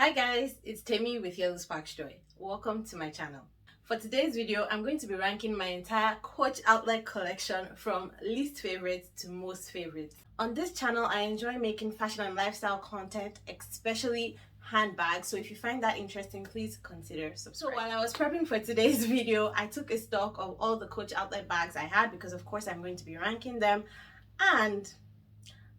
Hi guys, it's Temi with YellowSparksJoy. Welcome to my channel. For today's video, I'm going to be ranking my entire Coach outlet collection from least favorite to most favorite. On this channel, I enjoy making fashion and lifestyle content, especially handbags. So if you find that interesting, please consider subscribing. So while I was prepping for today's video, I took a stock of all the Coach outlet bags I had because of course I'm going to be ranking them, and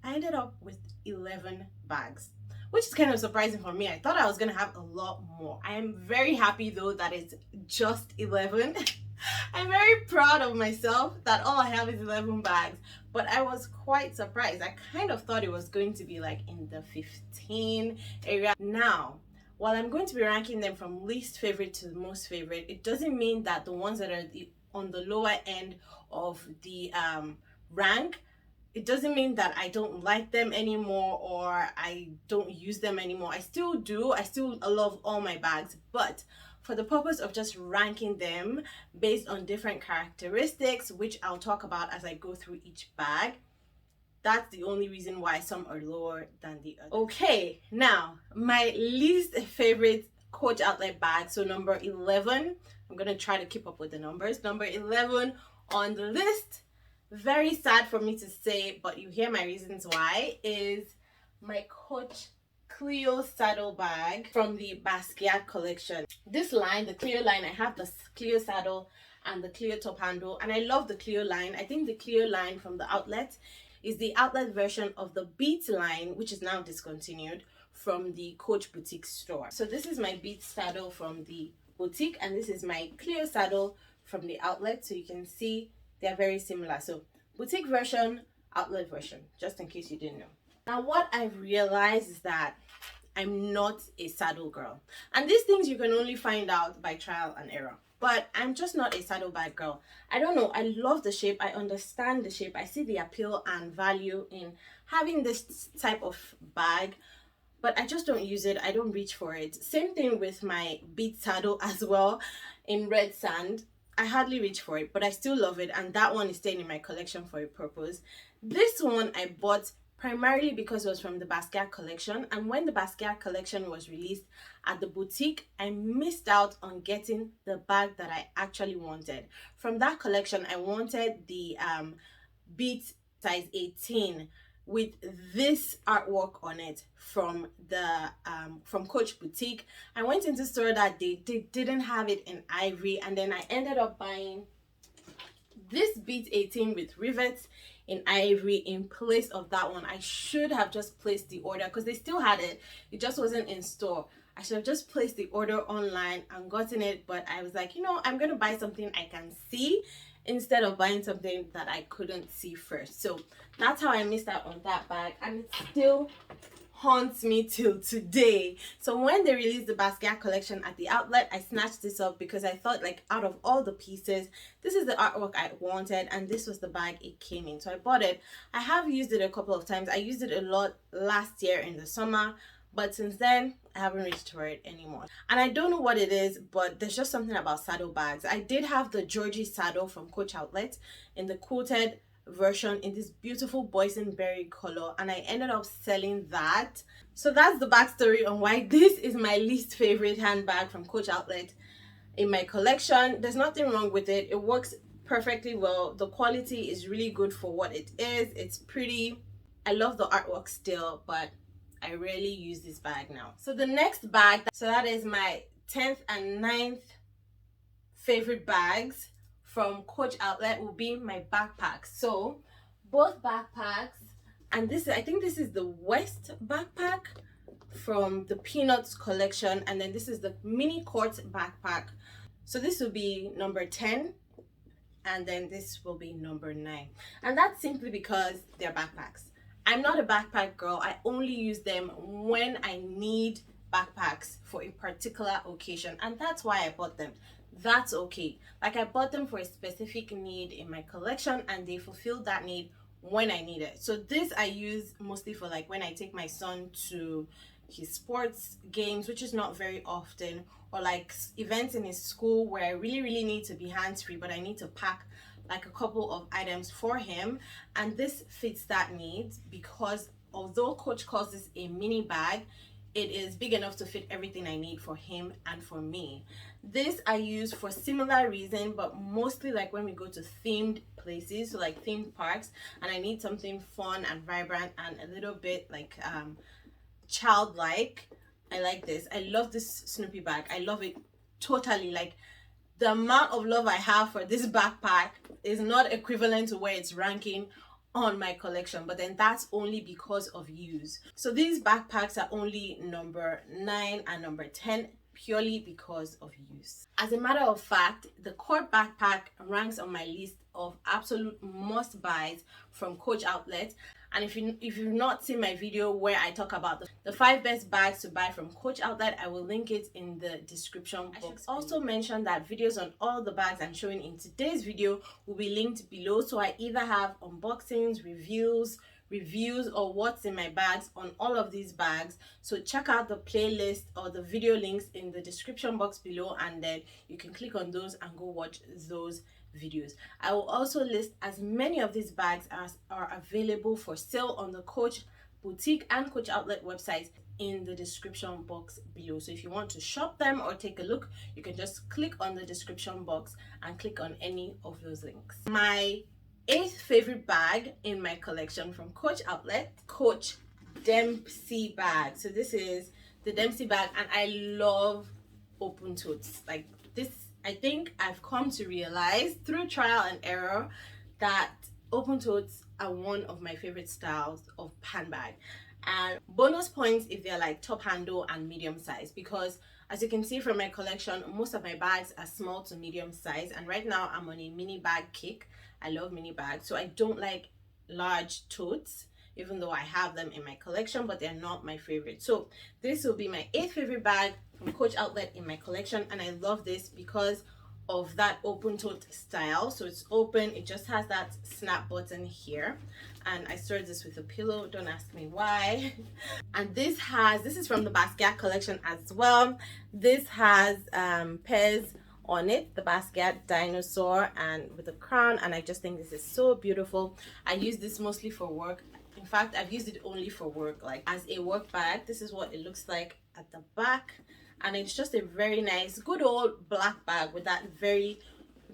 I ended up with 11 bags, which is kind of surprising for me. I thought I was gonna have a lot more. I am very happy though that it's just 11. I'm very proud of myself that all I have is 11 bags, but I was quite surprised. I kind of thought it was going to be like in the 15 area. Now, while I'm going to be ranking them from least favorite to most favorite, it doesn't mean that the ones that are on the lower end of the rank, it doesn't mean that I don't like them anymore or I don't use them anymore. I still do. I still love all my bags, but for the purpose of just ranking them based on different characteristics, which I'll talk about as I go through each bag, that's the only reason why some are lower than the other. Okay, now my least favorite Coach outlet bag, so number 11, I'm gonna try to keep up with the numbers. Number 11 on the list, very sad for me to say, but you hear my reasons why, is my Coach Cleo saddle bag from the Basquiat collection. This line, the Cleo line, I have the Cleo saddle and the Cleo top handle, and I love the Cleo line. I think the Cleo line from the outlet is the outlet version of the Beat line, which is now discontinued, from the Coach boutique store. So this is my Beat saddle from the boutique, and this is my Cleo saddle from the outlet. So you can see they're very similar. So boutique version, outlet version, just in case you didn't know. Now what I've realized is that I'm not a saddle girl, and these things you can only find out by trial and error, but I'm just not a saddle bag girl. I don't know, I love the shape, I understand the shape, I see the appeal and value in having this type of bag, but I just don't use it. I don't reach for it. Same thing with my Beat saddle as well in red sand. I hardly reach for it, but I still love it, and that one is staying in my collection for a purpose. This one I bought primarily because it was from the Basquiat collection, and when the Basquiat collection was released at the boutique, I missed out on getting the bag that I actually wanted. From that collection, I wanted the Beat size 18 with this artwork on it from the from Coach boutique. I went into store that day, they didn't have it in ivory, and then I ended up buying this Beat 18 with rivets in ivory in place of that one. I should have just placed the order because they still had it, it just wasn't in store. I should have just placed the order online and gotten it, but I was like, you know, I'm gonna buy something I can see instead of buying something that I couldn't see first. So that's how I missed out on that bag, and it still haunts me till today. So when they released the Basquiat collection at the outlet, I snatched this up because I thought, like, out of all the pieces, this is the artwork I wanted, and this was the bag it came in. So I bought it. I have used it a couple of times. I used it a lot last year in the summer, but since then I haven't reached for it anymore, and I don't know what it is, but there's just something about saddle bags. I did have the Georgie saddle from Coach outlet in the quilted version in this beautiful boysenberry color, and I ended up selling that. So that's the backstory on why this is my least favorite handbag from Coach outlet in my collection. There's nothing wrong with it. It works perfectly well. The quality is really good for what it is. It's pretty. I love the artwork still, but I rarely use this bag now. So the next bag, so that is my 10th and 9th favorite bags from Coach outlet, will be my backpacks. So both backpacks, and this, I think this is the West backpack from the Peanuts collection, and then this is the mini court backpack. So this will be number 10, and then this will be number 9, and that's simply because they're backpacks. I'm not a backpack girl. I only use them when I need backpacks for a particular occasion, and that's why I bought them. That's okay. Like, I bought them for a specific need in my collection, and they fulfilled that need when I need it. So this I use mostly for, like, when I take my son to his sports games, which is not very often, or like events in his school where I really need to be hands-free, but I need to pack like a couple of items for him, and this fits that need because although Coach calls this a mini bag, it is big enough to fit everything I need for him and for me. This I use for similar reason, but mostly like when we go to themed places, so like themed parks, and I need something fun and vibrant and a little bit like childlike. I like this. I love this Snoopy bag. I love it totally. Like, the amount of love I have for this backpack is not equivalent to where it's ranking on my collection, but then that's only because of use. So these backpacks are only number 9 and number 10 purely because of use. As a matter of fact, the Court backpack ranks on my list of absolute must buys from Coach Outlet. And if you've not seen my video where I talk about the 5 best bags to buy from Coach Outlet, I will link it in the description box. I also mention that videos on all the bags I'm showing in today's video will be linked below. So I either have unboxings, reviews, or what's in my bags on all of these bags. So check out the playlist or the video links in the description box below, and then you can click on those and go watch those videos. I will also list as many of these bags as are available for sale on the Coach boutique and Coach Outlet websites in the description box below. So if you want to shop them or take a look, you can just click on the description box and click on any of those links. My 8th favorite bag in my collection from Coach Outlet, Coach Dempsey bag. So this is the Dempsey bag, and I love open totes. Like this, I think I've come to realize through trial and error that open totes are one of my favorite styles of handbag. And bonus points if they're like top handle and medium size, because as you can see from my collection, most of my bags are small to medium size, and right now I'm on a mini bag kick. I love mini bags, so I don't like large totes, even though I have them in my collection, but they're not my favorite. So this will be my 8th favorite bag from Coach Outlet in my collection, and I love this because of that open tote style. So it's open, it just has that snap button here, and I stored this with a pillow, don't ask me why. And this is from the Basquiat collection as well. This has pairs on it, the Basquiat dinosaur and with a crown, and I just think this is so beautiful. I use this mostly for work. In fact, I've used it only for work, like as a work bag. This is what it looks like at the back, and it's just a very nice, good old black bag with that very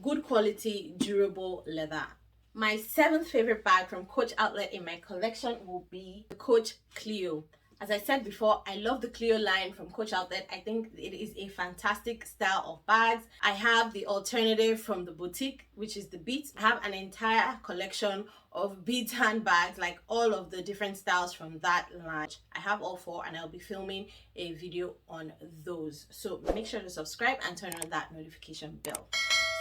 good quality, durable leather. My 7th favorite bag from Coach Outlet in my collection will be the Coach Cleo. As I said before, I love the Cleo line from Coach Outlet. I think it is a fantastic style of bags. I have the alternative from the boutique, which is the Beats. I have an entire collection of Beats handbags, like all of the different styles from that line. I have all 4, and I'll be filming a video on those. So make sure to subscribe and turn on that notification bell.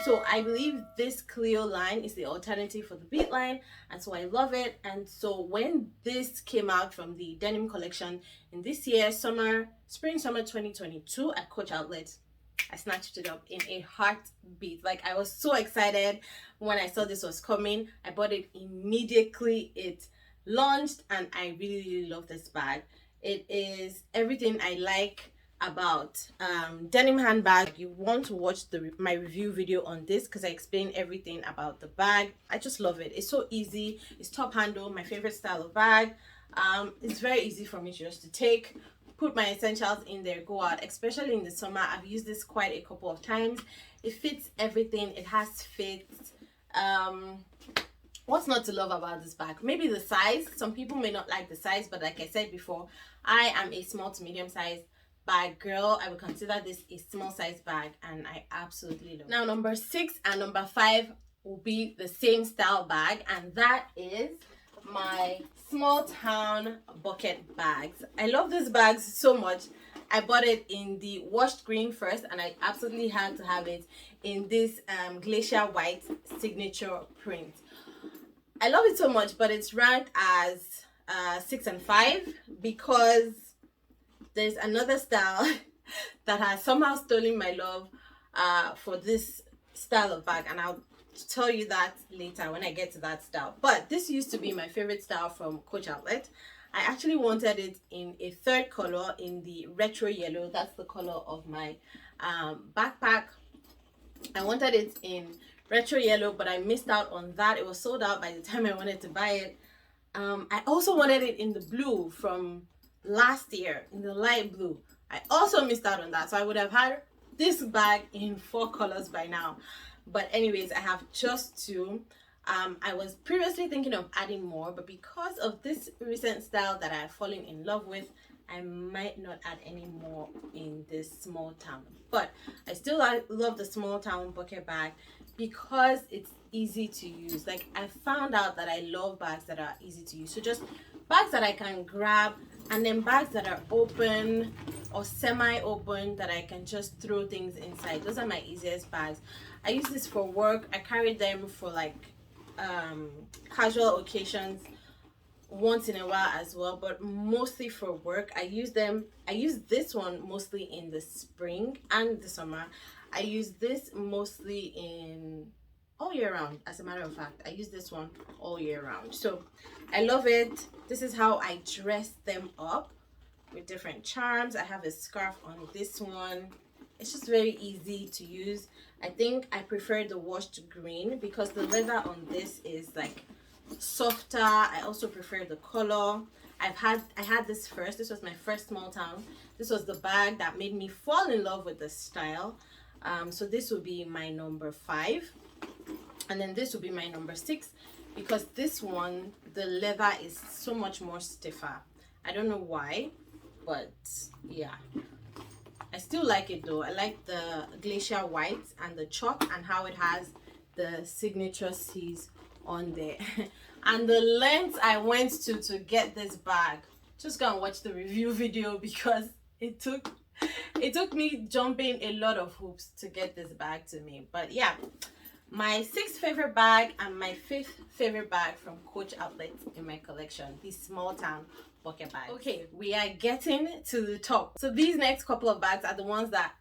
So I believe this Cleo line is the alternative for the Beat line, and so I love it. And so when this came out from the denim collection in this year, spring summer 2022 at Coach Outlet, I snatched it up in a heartbeat. Like, I was so excited when I saw this was coming. I bought it immediately. It launched, and I really love this bag. It is everything I like about denim handbag. You want to watch my review video on this because I explain everything about the bag. I just love it. It's so easy. It's top handle, my favorite style of bag. It's very easy for me just to take, put my essentials in there, go out, especially in the summer. I've used this quite a couple of times. It fits everything. It has fits. What's not to love about this bag? Maybe the size. Some people may not like the size, but like I said before, I am a small to medium size bag girl. I would consider this a small size bag, and I absolutely love it. Now number 6 and number 5 will be the same style bag, and that is my small town bucket bags. I love these bags so much. I bought it in the washed green first, and I absolutely had to have it in this glacier white signature print. I love it so much, but it's ranked as 6 and 5 because there's another style that has somehow stolen my love for this style of bag, and I'll tell you that later when I get to that style. But this used to be my favorite style from Coach Outlet. I actually wanted it in a 3rd color, in the retro yellow. That's the color of my backpack. I wanted it in retro yellow, but I missed out on that. It was sold out by the time I wanted to buy it. I also wanted it in the blue from last year in the light blue. I also missed out on that, so I would have had this bag in 4 colors by now. But anyways, I have just 2. I was previously thinking of adding more, but because of this recent style that I've fallen in love with, I might not add any more in this small town. But I still love the small town bucket bag because it's easy to use. Like, I found out that I love bags that are easy to use. So just bags that I can grab, and then bags that are open or semi-open that I can just throw things inside. Those are my easiest bags. I use this for work. I carry them for like casual occasions once in a while as well, but mostly for work. I use this one mostly in the spring and the summer. I use this mostly in all year round. As a matter of fact, I use this one all year round, so I love it. This is how I dress them up, with different charms. I have a scarf on this one. It's just very easy to use. I think I prefer the washed green because the leather on this is like softer. I also prefer the color. I had this first. This was my first small town. This was the bag that made me fall in love with the style. So this will be my number 5, and then this will be my number 6, because this one, the leather is so much more stiffer. I don't know why, but yeah, I still like it though. I like the glacier white and the chalk and how it has the signature C's on there. And the length I went to get this bag, just go and watch the review video, because it took me jumping a lot of hoops to get this bag to me. But yeah, my 6th favorite bag and my 5th favorite bag from Coach Outlet in my collection, these small town bucket bags. Okay, we are getting to the top. So these next couple of bags are the ones that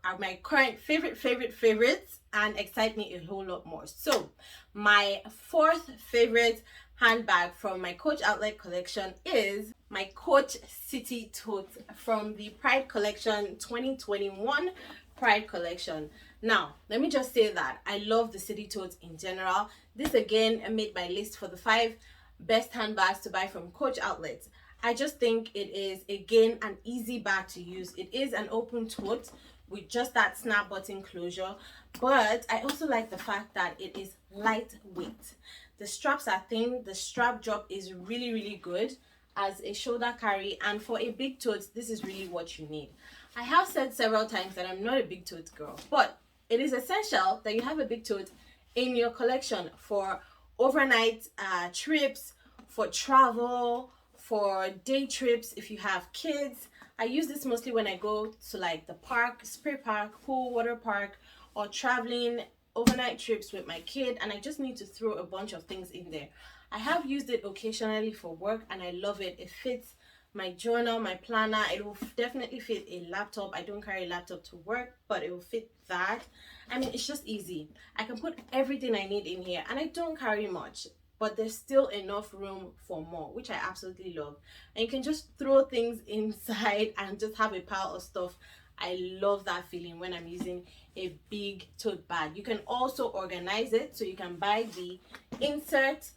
are my current favorites and excite me a whole lot more. So my 4th favorite handbag from my Coach Outlet collection is my Coach City Tote from the Pride Collection 2021 Pride Collection. Now, let me just say that I love the City Tote in general. This again made my list for the 5 best handbags to buy from Coach Outlet. I just think it is, again, an easy bag to use. It is an open tote with just that snap button closure, but I also like the fact that it is lightweight. The straps are thin. The strap drop is really good as a shoulder carry, and for a big tote, this is really what you need. I have said several times that I'm not a big tote girl, but it is essential that you have a big tote in your collection for overnight trips, for travel, for day trips if you have kids. I use this mostly when I go to like the park, spray park, pool, water park, or traveling overnight trips with my kid, and I just need to throw a bunch of things in there. I have used it occasionally for work and I love it. It fits my journal, my planner. It will definitely fit a laptop. I don't carry a laptop to work, but it will fit that. I mean, it's just easy. I can put everything I need in here, and I don't carry much, but there's still enough room for more, which I absolutely love. And you can just throw things inside and just have a pile of stuff. I love that feeling when I'm using a big tote bag. You can also organize it, so you can buy the insert.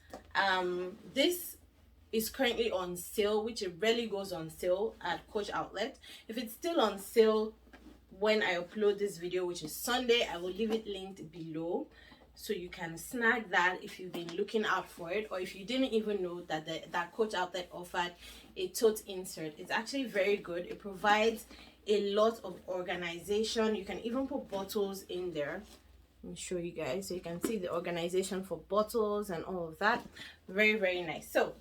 This is currently on sale, which it rarely goes on sale at Coach Outlet. If it's still on sale when I upload this video, which is Sunday, I will leave it linked below, so you can snag that if you've been looking out for it, or if you didn't even know that that Coach Outlet offered a tote insert. It's actually very good. It provides a lot of organization. You can even put bottles in there. Let me show you guys so you can see the organization for bottles and all of that. Very nice. So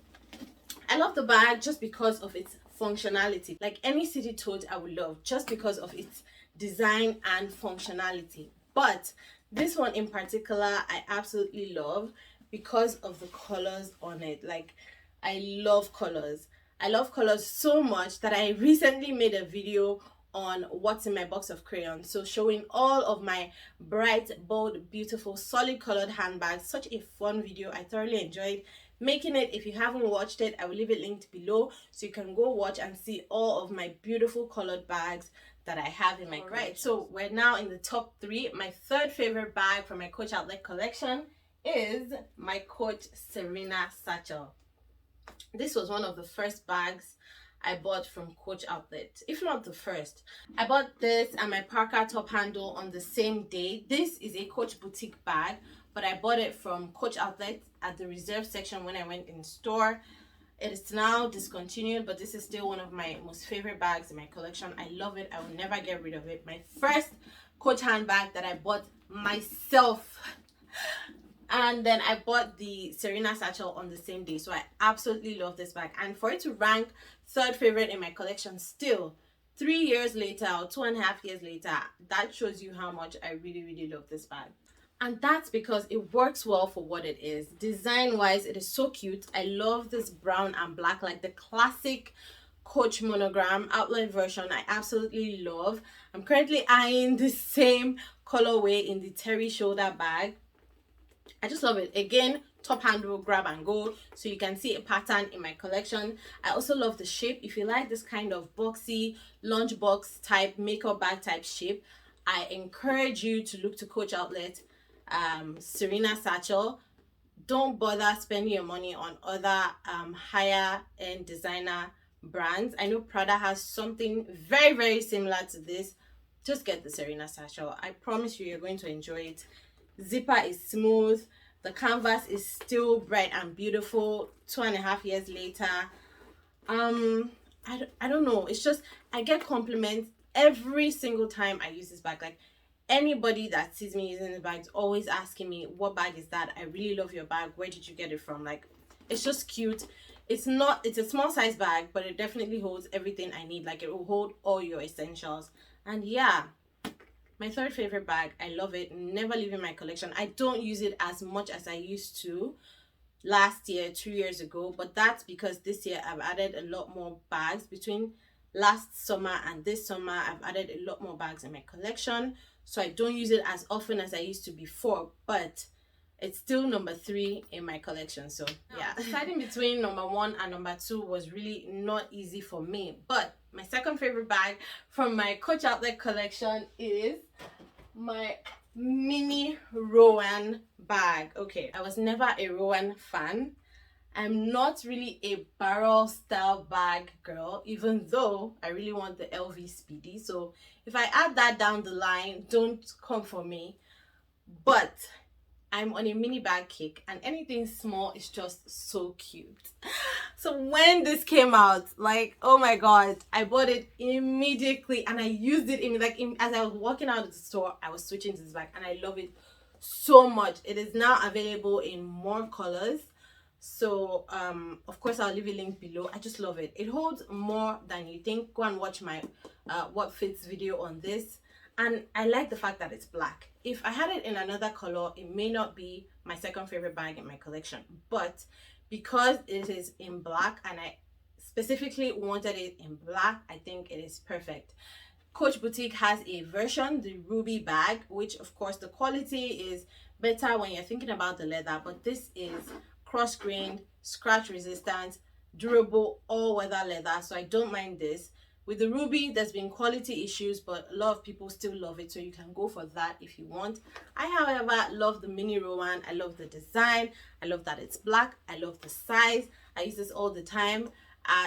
I love the bag just because of its functionality. Like any city tote I would love, just because of its design and functionality. But this one in particular I absolutely love because of the colors on it. Like, I love colors. I love colors so much that I recently made a video on what's in my box of crayons, so showing all of my bright, bold, beautiful, solid colored handbags. Such a fun video. I thoroughly enjoyed making it. If you haven't watched it, I will leave it linked below so you can go watch and see all of my beautiful colored bags that I have in my collection. Right, so we're now in the top 3. My 3rd favorite bag from my Coach Outlet collection is my Coach Serena Satchel. This was one of the first bags I bought from Coach Outlet, if not the first. I bought this and my Parker top handle on the same day. This is a Coach boutique bag, but I bought it from Coach Outlet at the reserve section when I went in store. It is now discontinued, but this is still one of my most favorite bags in my collection. I love it. I will never get rid of it. My first Coach handbag that I bought myself. And then I bought the Serena Satchel on the same day. So I absolutely love this bag. And for it to rank third favorite in my collection still, 3 years later or 2.5 years later, that shows you how much I really, really love this bag. And that's because it works well for what it is. Design wise, it is so cute. I love this brown and black, like the classic Coach monogram outlet version. I absolutely love. I'm currently eyeing the same colorway in the Terry shoulder bag. I just love it. Again, top handle, grab and go, so you can see a pattern in my collection. I also love the shape. If you like this kind of boxy lunchbox type makeup bag type shape, I encourage you to look to Coach Outlet Serena Satchel. Don't bother spending your money on other higher end designer brands. I know Prada has something very, very similar to this. Just get the Serena Satchel. I promise you, you're going to enjoy it. Zipper is smooth. The canvas is still bright and beautiful 2.5 years later. I don't know. It's just, I get compliments every single time I use this bag. Like, anybody that sees me using the bag is always asking me, what bag is that? I really love your bag. Where did you get it from? Like, it's just cute. It's a small size bag, but it definitely holds everything I need. Like, it will hold all your essentials. And yeah, my third favorite bag. I love it. Never leaving my collection. I don't use it as much as I used to last year, 2 years ago, but that's because this year I've added a lot more bags. Between last summer and this summer, I've added a lot more bags in my collection, so I don't use it as often as I used to before, but it's still number 3 in my collection. So yeah, deciding between number 1 and number 2 was really not easy for me. But my second favorite bag from my Coach Outlet collection is my mini Rowan bag. Okay, I was never a Rowan fan. I'm not really a barrel style bag girl, even though I really want the LV Speedy. So if I add that down the line, don't come for me. But I'm on a mini bag kick, and anything small is just so cute. So when this came out, like, oh my god, I bought it immediately and I used it as I was walking out of the store. I was switching to this bag and I love it so much. It is now available in more colors, so of course I'll leave a link below. I just love it. It holds more than you think. Go and watch my what fits video on this. And I like the fact that it's black. If I had it in another color, it may not be my second favorite bag in my collection. But because it is in black, and I specifically wanted it in black, I think it is perfect. Coach Boutique has a version, the ruby bag, which of course the quality is better when you're thinking about the leather. But this is cross-grained, scratch resistant, durable, all-weather leather. So I don't mind this. With the ruby, there's been quality issues, but a lot of people still love it, so you can go for that if you want. I, however, love the mini Rowan. I love the design. I love that it's black. I love the size. I use this all the time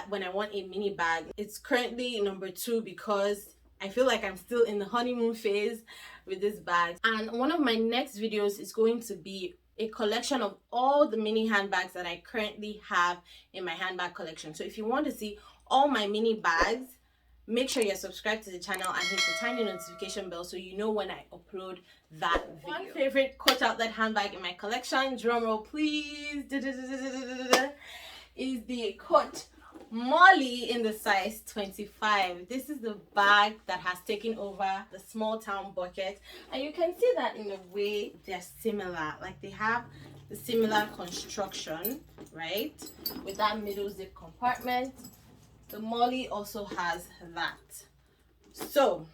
when I want a mini bag. It's currently number 2 because I feel like I'm still in the honeymoon phase with this bag. And one of my next videos is going to be a collection of all the mini handbags that I currently have in my handbag collection. So if you want to see all my mini bags, make sure you're subscribed to the channel and hit the tiny notification bell so you know when I upload that video. One favorite Coach Outlet handbag in my collection, drumroll please, is the Coach Mollie in the size 25. This is the bag that has taken over the small town bucket, and you can see that in a way they're similar. Like, they have the similar construction, right, with that middle zip compartment. The Mollie also has that. So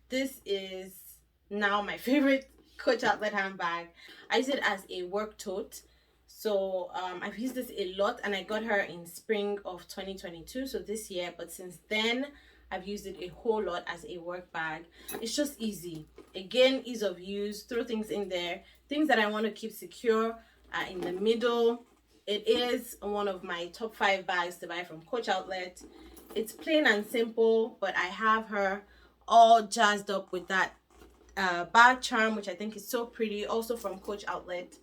this is now my favorite Coach Outlet handbag. I use it as a work tote. So I've used this a lot, and I got her in spring of 2022, so this year. But since then, I've used it a whole lot as a work bag. It's just easy. Again, ease of use. Throw things in there. Things that I want to keep secure in the middle. It is one of my top 5 bags to buy from Coach Outlet. It's plain and simple, but I have her all jazzed up with that bag charm, which I think is so pretty, also from Coach Outlet.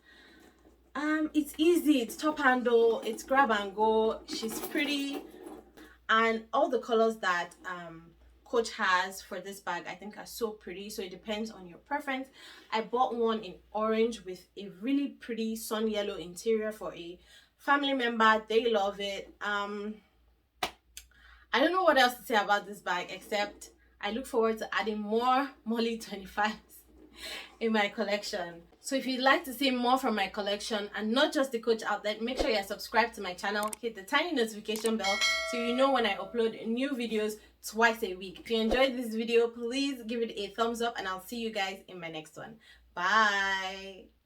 It's easy, it's top handle, it's grab and go, she's pretty, and all the colors that Coach has for this bag I think are so pretty, so it depends on your preference. I bought one in orange with a really pretty sun yellow interior for a family member. They love it. I don't know what else to say about this bag except I look forward to adding more Mollie 25s in my collection. So if you'd like to see more from my collection and not just the Coach Outlet, make sure you're subscribed to my channel, hit the tiny notification bell so you know when I upload new videos twice a week. If you enjoyed this video, please give it a thumbs up and I'll see you guys in my next one. Bye.